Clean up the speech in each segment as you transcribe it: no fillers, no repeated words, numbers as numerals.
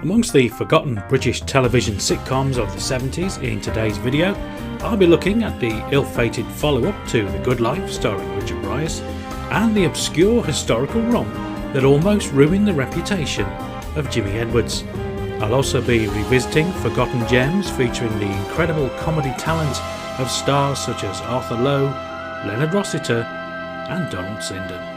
Amongst the forgotten British television sitcoms of the 70s in today's video, I'll be looking at the ill-fated follow-up to The Good Life starring Richard Briers and the obscure historical romp that almost ruined the reputation of Jimmy Edwards. I'll also be revisiting forgotten gems featuring the incredible comedy talent of stars such as Arthur Lowe, Leonard Rossiter and Donald Sinden.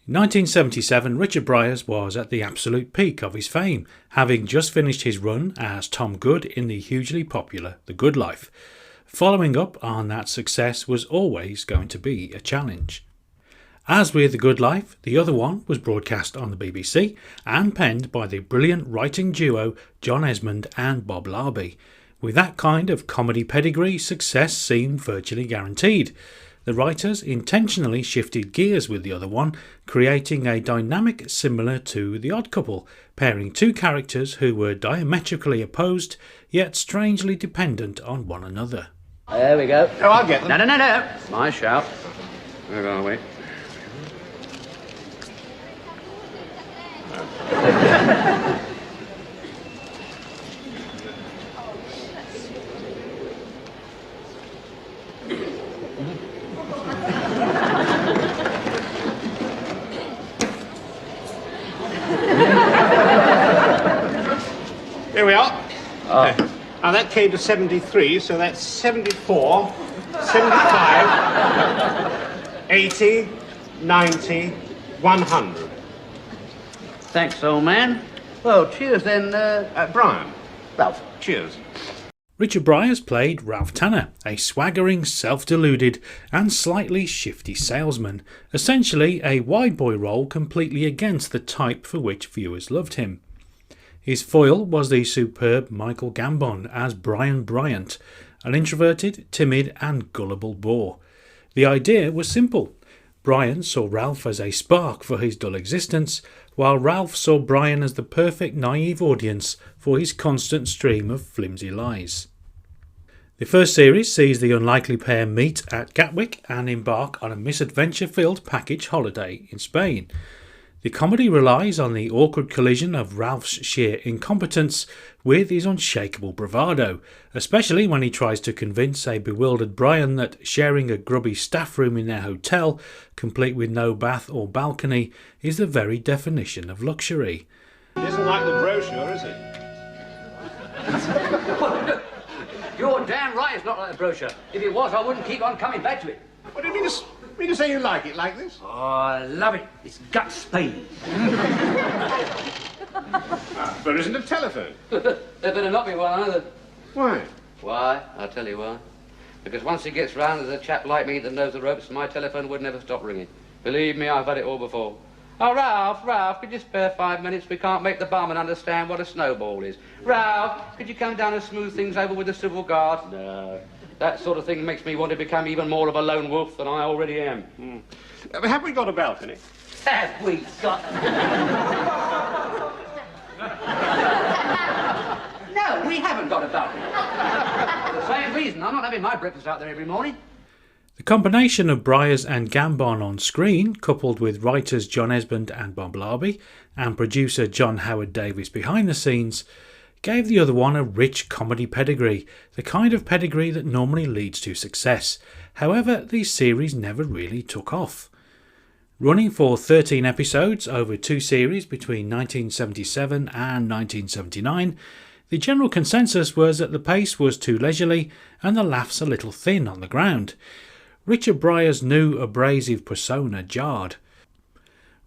In 1977, Richard Briers was at the absolute peak of his fame, having just finished his run as Tom Good in the hugely popular The Good Life. Following up on that success was always going to be a challenge. As with The Good Life, the other one was broadcast on the BBC and penned by the brilliant writing duo John Esmond and Bob Larbey. With that kind of comedy pedigree, success seemed virtually guaranteed. The writers intentionally shifted gears with the other one, creating a dynamic similar to The Odd Couple, pairing two characters who were diametrically opposed, yet strangely dependent on one another. There we go. Oh, I'll get them. No. My shout. Where are we? Here we are. Oh. Now that came to 73, so that's 74, 75, 80, 90, 100. Thanks, old man. Well, cheers then, Brian. Ralph. Cheers. Richard Briers played Ralph Tanner, a swaggering, self-deluded and slightly shifty salesman, essentially a wide boy role completely against the type for which viewers loved him. His foil was the superb Michael Gambon as Brian Bryant, an introverted, timid and gullible bore. The idea was simple. Brian saw Ralph as a spark for his dull existence, while Ralph saw Brian as the perfect naive audience for his constant stream of flimsy lies. The first series sees the unlikely pair meet at Gatwick and embark on a misadventure-filled package holiday in Spain. The comedy relies on the awkward collision of Ralph's sheer incompetence with his unshakable bravado, especially when he tries to convince a bewildered Brian that sharing a grubby staff room in their hotel, complete with no bath or balcony, is the very definition of luxury. It isn't like the brochure, is it? You're damn right it's not like the brochure. If it was, I wouldn't keep on coming back to it. What do you mean to say you like it like this? Oh, I love it. It's gut Spain. There isn't a telephone. There better not be one either. Why? Why? I'll tell you why. Because once it gets round, there's a chap like me that knows the ropes, my telephone would never stop ringing. Believe me, I've had it all before. Oh, Ralph, could you spare 5 minutes? We can't make the barman understand what a snowball is. Ralph, could you come down and smooth things over with the civil guard? No. That sort of thing makes me want to become even more of a lone wolf than I already am. Have we got a balcony? Have we got... No, we haven't got a balcony. For the same reason, I'm not having my breakfast out there every morning. The combination of Briers and Gambon on screen, coupled with writers John Esmond and Bob Larbey, and producer John Howard Davis behind the scenes, gave the other one a rich comedy pedigree, the kind of pedigree that normally leads to success. However, the series never really took off. Running for 13 episodes over 2 series between 1977 and 1979, the general consensus was that the pace was too leisurely and the laughs a little thin on the ground. Richard Briers' new abrasive persona jarred.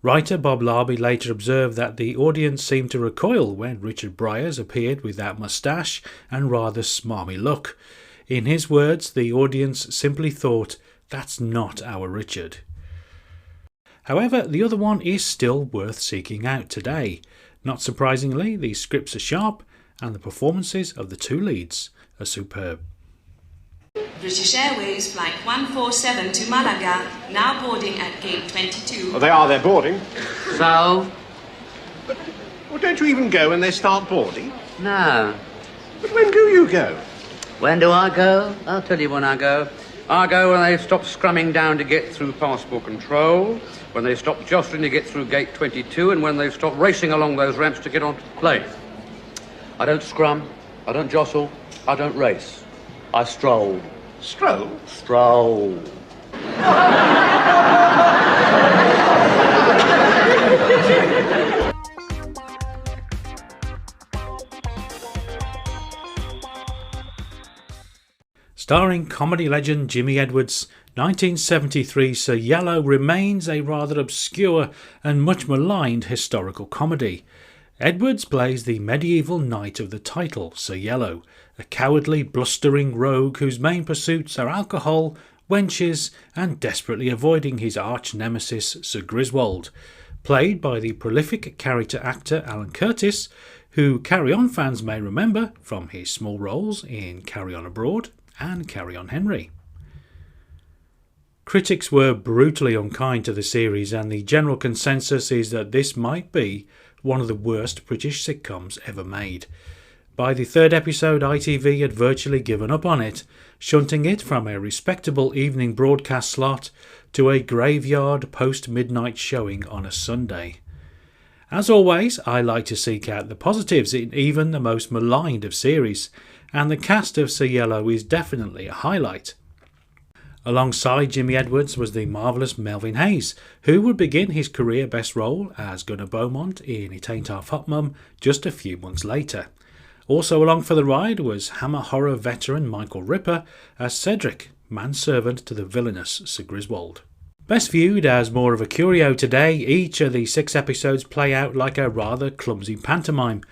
Writer Bob Larbey later observed that the audience seemed to recoil when Richard Briers appeared with that moustache and rather smarmy look. In his words, the audience simply thought, "That's not our Richard." However, the other one is still worth seeking out today. Not surprisingly, the scripts are sharp and the performances of the two leads are superb. British Airways Flight 147 to Malaga, now boarding at gate 22. Oh, they're boarding. So? Well, don't you even go when they start boarding? No. But when do you go? When do I go? I'll tell you when I go. I go when they stop scrumming down to get through passport control, when they stop jostling to get through gate 22, and when they stop racing along those ramps to get onto the plane. I don't scrum, I don't jostle, I don't race. I stroll. Stroll? Stroll. Starring comedy legend Jimmy Edwards, 1973 Sir Yellow remains a rather obscure and much maligned historical comedy. Edwards plays the medieval knight of the title, Sir Yellow, a cowardly, blustering rogue whose main pursuits are alcohol, wenches, and desperately avoiding his arch-nemesis Sir Griswold, played by the prolific character actor Alan Curtis, who Carry On fans may remember from his small roles in Carry On Abroad and Carry On Henry. Critics were brutally unkind to the series, and the general consensus is that this might be one of the worst British sitcoms ever made. By the third episode, ITV had virtually given up on it, shunting it from a respectable evening broadcast slot to a graveyard post-midnight showing on a Sunday. As always, I like to seek out the positives in even the most maligned of series, and the cast of Sir Yellow is definitely a highlight. Alongside Jimmy Edwards was the marvellous Melvin Hayes, who would begin his career best role as Gunnar Beaumont in It Ain't Half Hot Mum just a few months later. Also along for the ride was Hammer horror veteran Michael Ripper as Cedric, manservant to the villainous Sir Griswold. Best viewed as more of a curio today, each of the 6 episodes play out like a rather clumsy pantomime.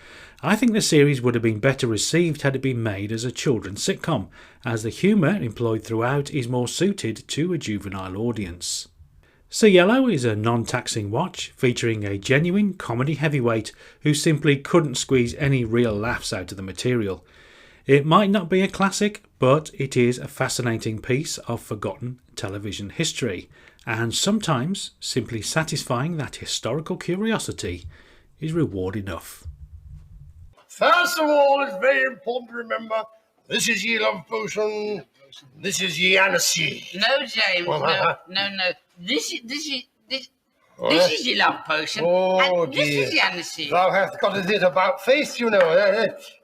I think the series would have been better received had it been made as a children's sitcom, as the humour employed throughout is more suited to a juvenile audience. Sir Yellow is a non-taxing watch, featuring a genuine comedy heavyweight who simply couldn't squeeze any real laughs out of the material. It might not be a classic, but it is a fascinating piece of forgotten television history, and sometimes simply satisfying that historical curiosity is reward enough. First of all, it's very important to remember, this is ye love potion, this is ye aniseed. No, James, no. This is your love potion, Oh, and this dear. is your aniseed. Thou hast got a bit about face, you know.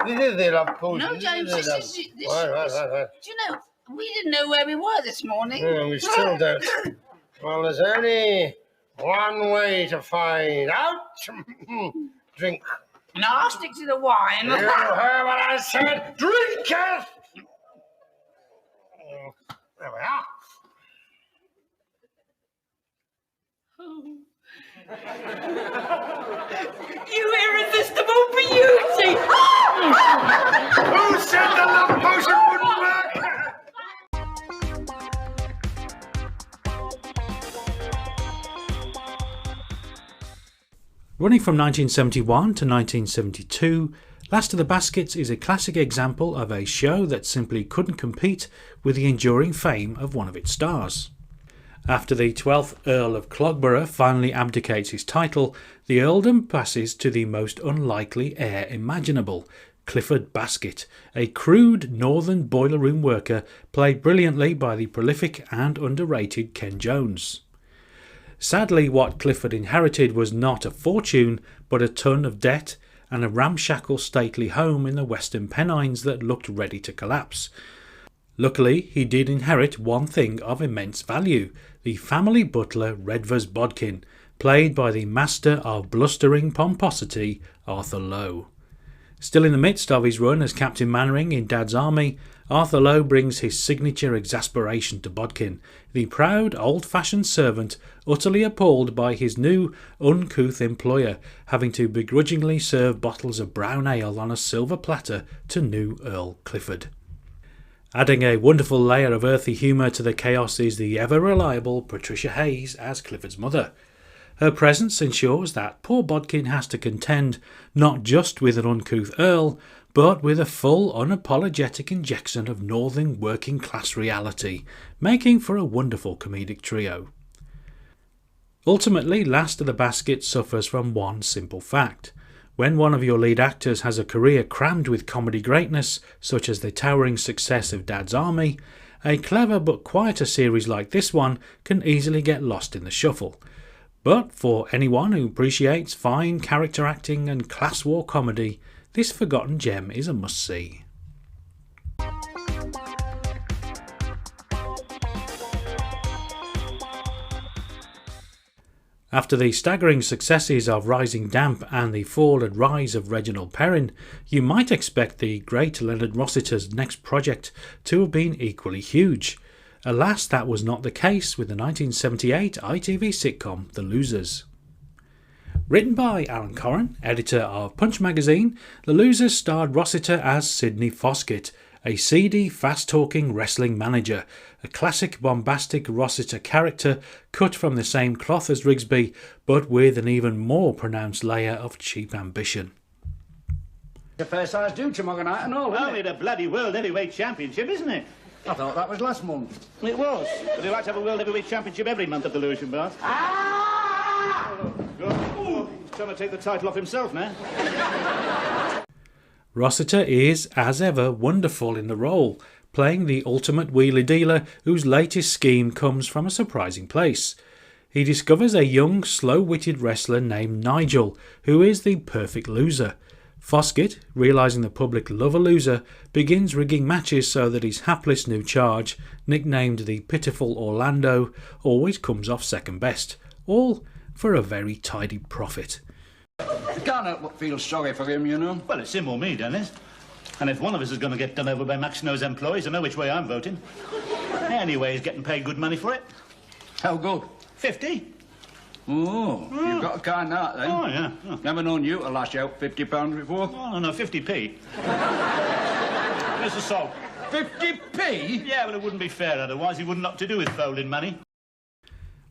This is the love potion. No, James, this is... Right. Do you know, we didn't know where we were this morning. We still don't. Well, there's only one way to find out. Drink. No, I'll stick to the wine. You heard what I said? Drink it! There we are. You irresistible beauty! Who said the love potion wouldn't work? Running from 1971 to 1972, Last of the Baskets is a classic example of a show that simply couldn't compete with the enduring fame of one of its stars. After the 12th Earl of Clogborough finally abdicates his title, the earldom passes to the most unlikely heir imaginable, Clifford Baskett, a crude northern boiler room worker played brilliantly by the prolific and underrated Ken Jones. Sadly, what Clifford inherited was not a fortune, but a ton of debt and a ramshackle stately home in the Western Pennines that looked ready to collapse. Luckily, he did inherit one thing of immense value, the family butler Redvers Bodkin, played by the master of blustering pomposity, Arthur Lowe. Still in the midst of his run as Captain Mannering in Dad's Army, Arthur Lowe brings his signature exasperation to Bodkin, the proud old-fashioned servant utterly appalled by his new uncouth employer having to begrudgingly serve bottles of brown ale on a silver platter to new Earl Clifford. Adding a wonderful layer of earthy humour to the chaos is the ever-reliable Patricia Hayes as Clifford's mother. Her presence ensures that poor Bodkin has to contend not just with an uncouth Earl, but with a full, unapologetic injection of northern working-class reality, making for a wonderful comedic trio. Ultimately, Last of the Basket suffers from one simple fact. When one of your lead actors has a career crammed with comedy greatness, such as the towering success of Dad's Army, a clever but quieter series like this one can easily get lost in the shuffle. But for anyone who appreciates fine character acting and class war comedy, this forgotten gem is a must-see. After the staggering successes of Rising Damp and the fall and rise of Reginald Perrin, you might expect the great Leonard Rossiter's next project to have been equally huge. Alas, that was not the case with the 1978 ITV sitcom The Losers. Written by Alan Corran, editor of Punch magazine, The Losers starred Rossiter as Sidney Foskett, a seedy, fast-talking wrestling manager, a classic bombastic Rossiter character cut from the same cloth as Rigsby, but with an even more pronounced layer of cheap ambition. The fair size do tomorrow night and all, isn't Only it? the bloody World Heavyweight Championship, isn't it? I thought that was last month. It was. But they like to have a World Heavyweight Championship every month at the Lewisham Bath. Good. He's trying to take the title off himself now. Rossiter is, as ever, wonderful in the role, playing the ultimate wheeler dealer whose latest scheme comes from a surprising place. He discovers a young, slow-witted wrestler named Nigel, who is the perfect loser. Foskett, realising the public love a loser, begins rigging matches so that his hapless new charge, nicknamed the pitiful Orlando, always comes off second best, all for a very tidy profit. You can't help but feel sorry for him, you know. Well, it's him or me, Dennis. And if one of us is going to get done over by Max Snow's employees, I know which way I'm voting. Anyway, he's getting paid good money for it. How good? 50. Oh, you've got a kind heart then. Oh, yeah. Oh. Never known you to lash out £50 before. Oh, no, 50p. Where's the salt? 50p? Yeah, well, it wouldn't be fair otherwise. He wouldn't know what to do with folding money.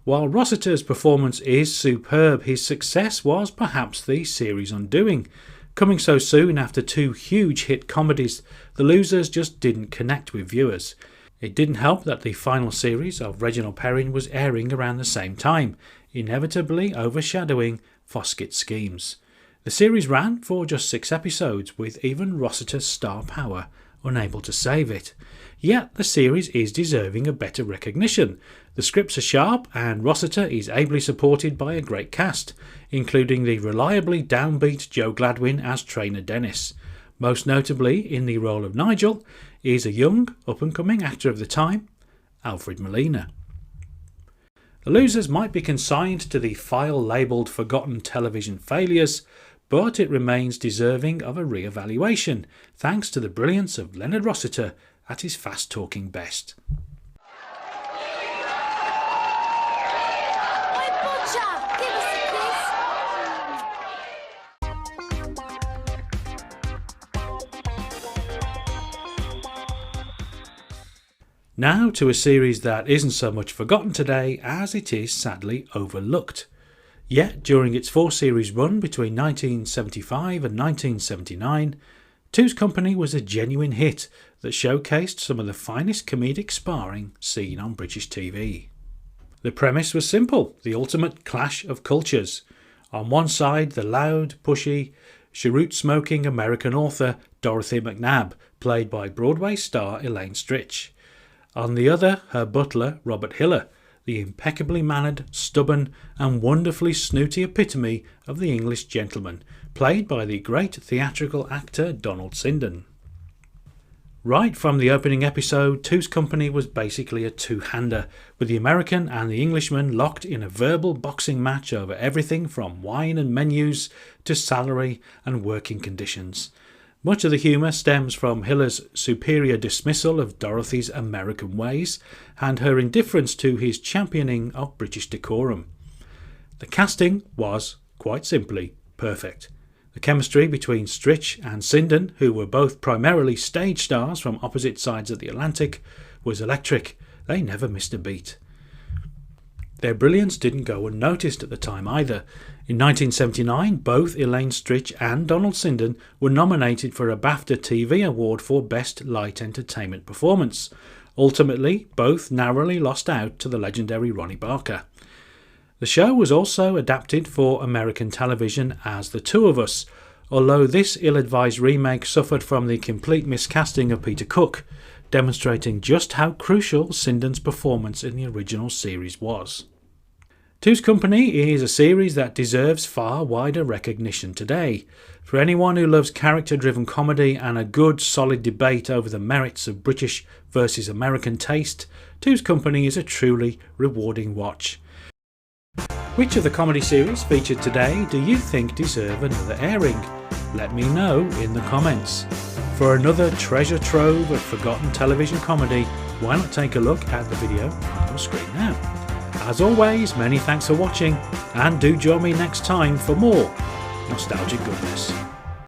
While Rossiter's performance is superb, his success was perhaps the series' undoing. Coming so soon after two huge hit comedies, The Losers just didn't connect with viewers. It didn't help that the final series of Reginald Perrin was airing around the same time, inevitably overshadowing Foskett's schemes. The series ran for just 6 episodes, with even Rossiter's star power unable to save it. Yet the series is deserving of better recognition. The scripts are sharp and Rossiter is ably supported by a great cast, including the reliably downbeat Joe Gladwin as trainer Dennis. Most notably in the role of Nigel is a young, up-and-coming actor of the time, Alfred Molina. The Losers might be consigned to the file labelled Forgotten Television Failures, but it remains deserving of a re-evaluation, thanks to the brilliance of Leonard Rossiter at his fast-talking best. Now to a series that isn't so much forgotten today as it is sadly overlooked. Yet during its 4-series run between 1975 and 1979, Two's Company was a genuine hit that showcased some of the finest comedic sparring seen on British TV. The premise was simple, the ultimate clash of cultures. On one side, the loud, pushy, cheroot-smoking American author Dorothy McNabb, played by Broadway star Elaine Stritch. On the other, her butler, Robert Hiller, the impeccably mannered, stubborn and wonderfully snooty epitome of the English gentleman, played by the great theatrical actor Donald Sinden. Right from the opening episode, Two's Company was basically a two-hander, with the American and the Englishman locked in a verbal boxing match over everything from wine and menus to salary and working conditions. Much of the humour stems from Hiller's superior dismissal of Dorothy's American ways and her indifference to his championing of British decorum. The casting was, quite simply, perfect. The chemistry between Stritch and Sinden, who were both primarily stage stars from opposite sides of the Atlantic, was electric. They never missed a beat. Their brilliance didn't go unnoticed at the time either. In 1979, both Elaine Stritch and Donald Sinden were nominated for a BAFTA TV award for Best Light Entertainment Performance. Ultimately, both narrowly lost out to the legendary Ronnie Barker. The show was also adapted for American television as The Two of Us, although this ill-advised remake suffered from the complete miscasting of Peter Cook, demonstrating just how crucial Sinden's performance in the original series was. Two's Company is a series that deserves far wider recognition today. For anyone who loves character-driven comedy and a good, solid debate over the merits of British versus American taste, Two's Company is a truly rewarding watch. Which of the comedy series featured today do you think deserve another airing? Let me know in the comments. For another treasure trove of forgotten television comedy, why not take a look at the video on your screen now? As always, many thanks for watching, and do join me next time for more nostalgic goodness.